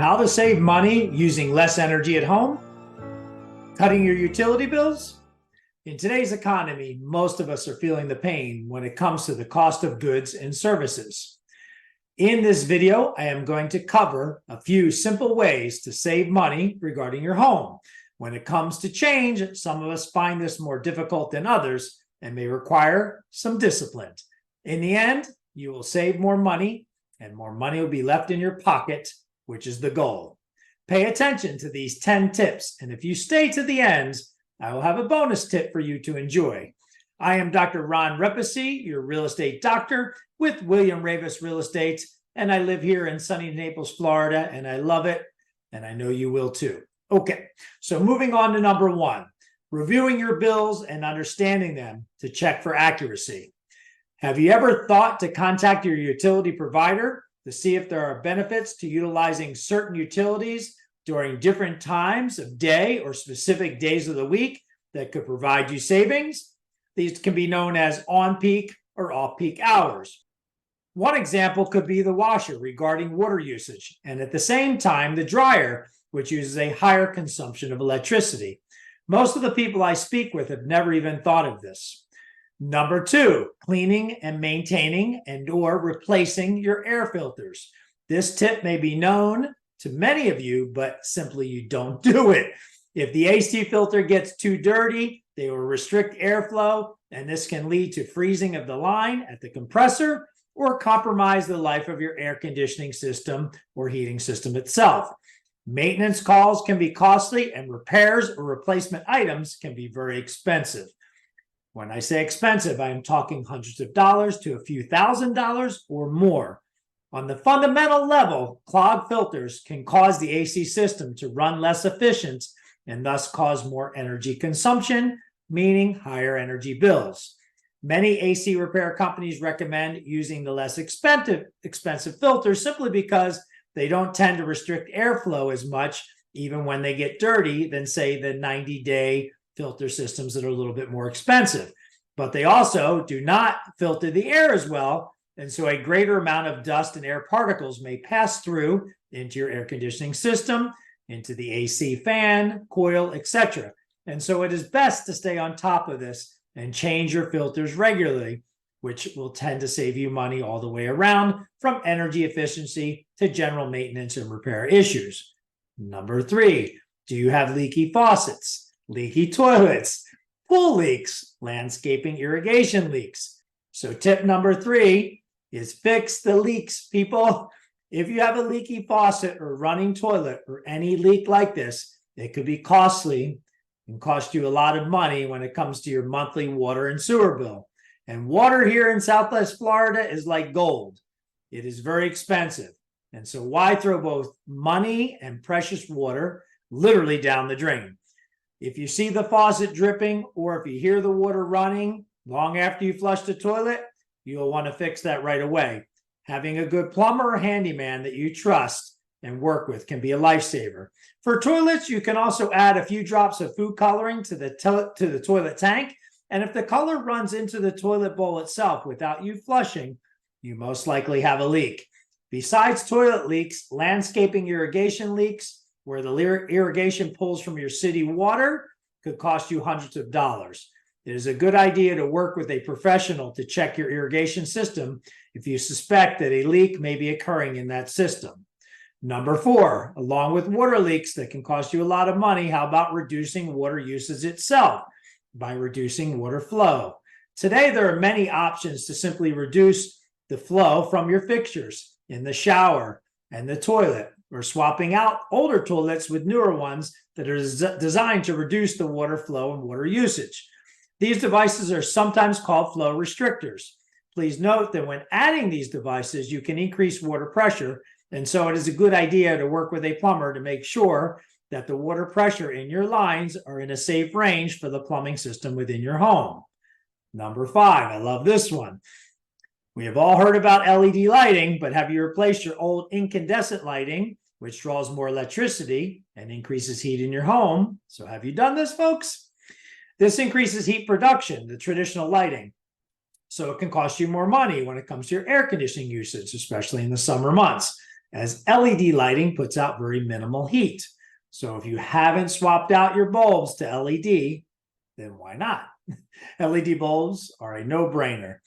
How to save money using less energy at home? Cutting your utility bills? In today's economy, most of us are feeling the pain when it comes to the cost of goods and services. In this video, I am going to cover a few simple ways to save money regarding your home. When it comes to change, some of us find this more difficult than others and may require some discipline. In the end, you will save more money and more money will be left in your pocket, which is the goal. Pay attention to these 10 tips, and if you stay to the end, I will have a bonus tip for you to enjoy. I am Dr. Ron Repasy, your real estate doctor with William Ravis Real Estate, and I live here in sunny Naples, Florida, and I love it, and I know you will too. Okay, so moving on to number 1, reviewing your bills and understanding them to check for accuracy. Have you ever thought to contact your utility provider to see if there are benefits to utilizing certain utilities during different times of day or specific days of the week that could provide you savings? These can be known as on-peak or off-peak hours. One example could be the washer regarding water usage, and at the same time, the dryer, which uses a higher consumption of electricity. Most of the people I speak with have never even thought of this. Number 2, cleaning and maintaining and/or replacing your air filters. This tip may be known to many of you, but simply you don't do it. If the AC filter gets too dirty, they will restrict airflow, and this can lead to freezing of the line at the compressor or compromise the life of your air conditioning system or heating system itself. Maintenance calls can be costly, and repairs or replacement items can be very expensive. When I say expensive, I am talking hundreds of dollars to a few $1,000s or more. On the fundamental level, clogged filters can cause the AC system to run less efficient and thus cause more energy consumption, meaning higher energy bills. Many AC repair companies recommend using the less expensive filters simply because they don't tend to restrict airflow as much, even when they get dirty, than say the 90-day filter systems that are a little bit more expensive. But they also do not filter the air as well, and so a greater amount of dust and air particles may pass through into your air conditioning system, into the AC fan, coil, etc. And so it is best to stay on top of this and change your filters regularly, which will tend to save you money all the way around, from energy efficiency to general maintenance and repair issues. Number 3, do you have leaky faucets, leaky toilets, pool leaks, landscaping irrigation leaks? So tip number 3 is fix the leaks, people. If you have a leaky faucet or running toilet or any leak like this, it could be costly and cost you a lot of money when it comes to your monthly water and sewer bill. And water here in Southwest Florida is like gold. It is very expensive. And so why throw both money and precious water literally down the drain? If you see the faucet dripping or if you hear the water running long after you flush the toilet, you'll want to fix that right away. Having a good plumber or handyman that you trust and work with can be a lifesaver. For toilets, you can also add a few drops of food coloring to the toilet tank. And if the color runs into the toilet bowl itself without you flushing, you most likely have a leak. Besides toilet leaks, landscaping irrigation leaks, where the irrigation pulls from your city water, could cost you hundreds of dollars. It is a good idea to work with a professional to check your irrigation system if you suspect that a leak may be occurring in that system. Number 4, along with water leaks that can cost you a lot of money, how about reducing water usage itself by reducing water flow? Today, there are many options to simply reduce the flow from your fixtures in the shower and the toilet, or swapping out older toilets with newer ones that are designed to reduce the water flow and water usage. These devices are sometimes called flow restrictors. Please note that when adding these devices, you can increase water pressure, and so it is a good idea to work with a plumber to make sure that the water pressure in your lines are in a safe range for the plumbing system within your home. Number 5, I love this one. We have all heard about LED lighting, but have you replaced your old incandescent lighting, which draws more electricity and increases heat in your home? So have you done this, folks? This increases heat production, the traditional lighting. So it can cost you more money when it comes to your air conditioning usage, especially in the summer months. as LED lighting puts out very minimal heat. So if you haven't swapped out your bulbs to LED, then why not? LED bulbs are a no-brainer.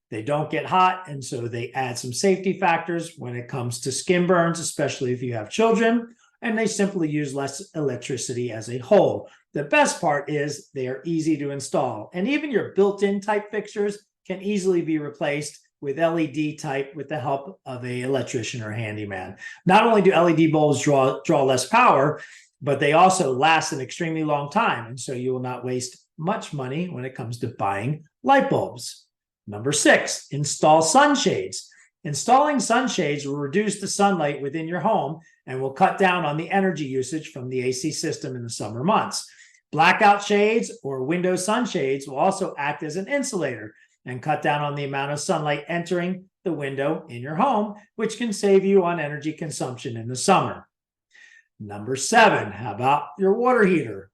They don't get hot, and so they add some safety factors when it comes to skin burns, especially if you have children, and they simply use less electricity as a whole. The best part is they are easy to install, and even your built-in type fixtures can easily be replaced with LED type with the help of an electrician or handyman. Not only do LED bulbs draw less power, but they also last an extremely long time, and so you will not waste much money when it comes to buying light bulbs. Number 6, install sunshades. Installing sunshades will reduce the sunlight within your home and will cut down on the energy usage from the AC system in the summer months. Blackout shades or window sunshades will also act as an insulator and cut down on the amount of sunlight entering the window in your home, which can save you on energy consumption in the summer. Number 7, how about your water heater?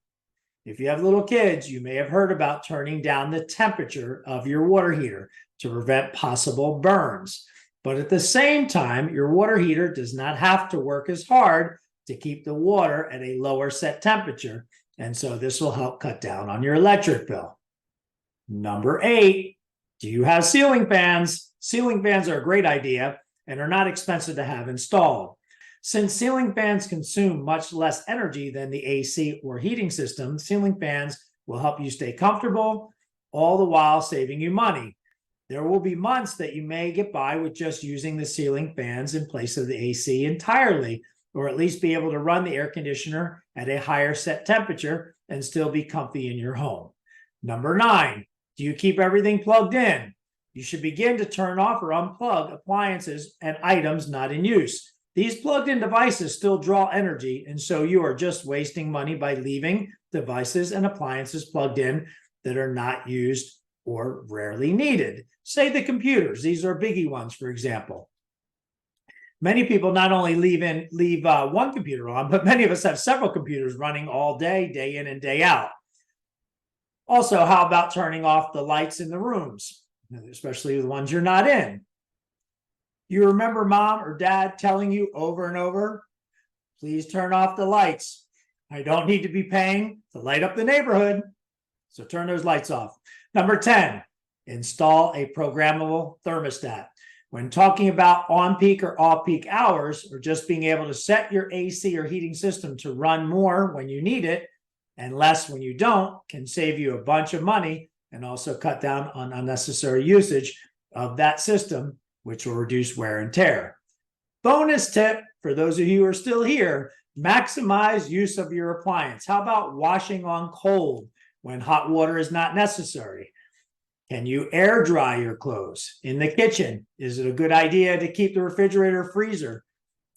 If you have little kids, you may have heard about turning down the temperature of your water heater to prevent possible burns. But at the same time, your water heater does not have to work as hard to keep the water at a lower set temperature. And so this will help cut down on your electric bill. Number 8, do you have ceiling fans? Ceiling fans are a great idea and are not expensive to have installed. Since ceiling fans consume much less energy than the AC or heating system, ceiling fans will help you stay comfortable, all the while saving you money. There will be months that you may get by with just using the ceiling fans in place of the AC entirely, or at least be able to run the air conditioner at a higher set temperature and still be comfy in your home. Number 9, do you keep everything plugged in? You should begin to turn off or unplug appliances and items not in use. These plugged-in devices still draw energy, and so you are just wasting money by leaving devices and appliances plugged in that are not used or rarely needed. Say the computers. These are biggie ones, for example. Many people not only leave one computer on, but many of us have several computers running all day, day in and day out. Also, how about turning off the lights in the rooms, especially the ones you're not in? You remember mom or dad telling you over and over, please turn off the lights. I don't need to be paying to light up the neighborhood. So turn those lights off. Number 10, install a programmable thermostat. When talking about on-peak or off-peak hours, or just being able to set your AC or heating system to run more when you need it and less when you don't, can save you a bunch of money and also cut down on unnecessary usage of that system, which will reduce wear and tear. Bonus tip for those of you who are still here, maximize use of your appliance. How about washing on cold when hot water is not necessary? Can you air dry your clothes in the kitchen? Is it a good idea to keep the refrigerator freezer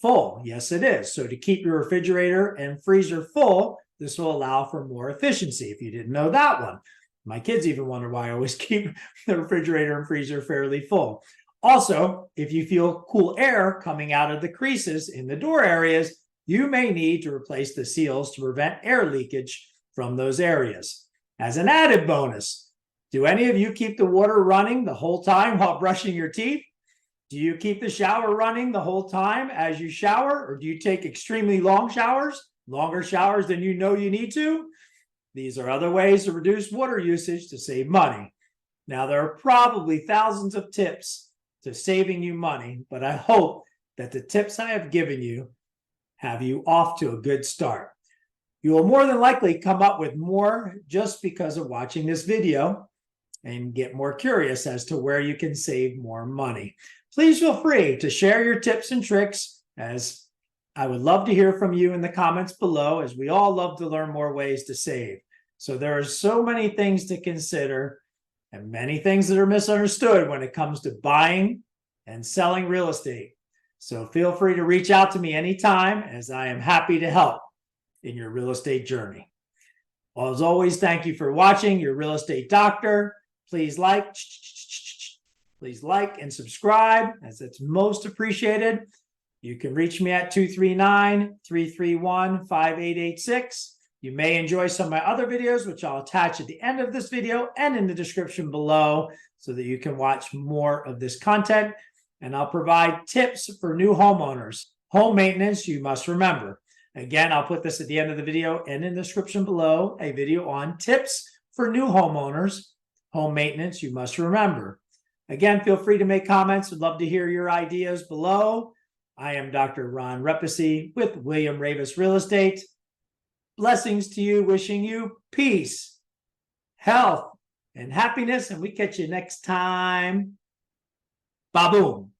full? Yes, it is. So to keep your refrigerator and freezer full, this will allow for more efficiency. If you didn't know that one, my kids even wonder why I always keep the refrigerator and freezer fairly full. Also, if you feel cool air coming out of the creases in the door areas, you may need to replace the seals to prevent air leakage from those areas. As an added bonus, do any of you keep the water running the whole time while brushing your teeth? Do you keep the shower running the whole time as you shower, or do you take extremely long showers, longer showers than you know you need to? These are other ways to reduce water usage to save money. Now, there are probably thousands of tips to saving you money, but I hope that the tips I have given you have you off to a good start. You will more than likely come up with more just because of watching this video and get more curious as to where you can save more money. Please feel free to share your tips and tricks, as I would love to hear from you in the comments below, as we all love to learn more ways to save. So there are so many things to consider and many things that are misunderstood when it comes to buying and selling real estate. So feel free to reach out to me anytime, as I am happy to help in your real estate journey. Well, as always, thank you for watching Your Real Estate Doctor. Please like and subscribe, as it's most appreciated. You can reach me at 239-331-5886. You may enjoy some of my other videos, which I'll attach at the end of this video and in the description below, so that you can watch more of this content. and I'll provide tips for new homeowners. Home maintenance, you must remember. Again, I'll put this at the end of the video and in the description below, a video on tips for new homeowners. Home maintenance, you must remember. Again, feel free to make comments. I'd love to hear your ideas below. I am Dr. Ron Repesi with William Ravis Real Estate. Blessings to you, wishing you peace, health, and happiness. And we catch you next time. Ba-boom.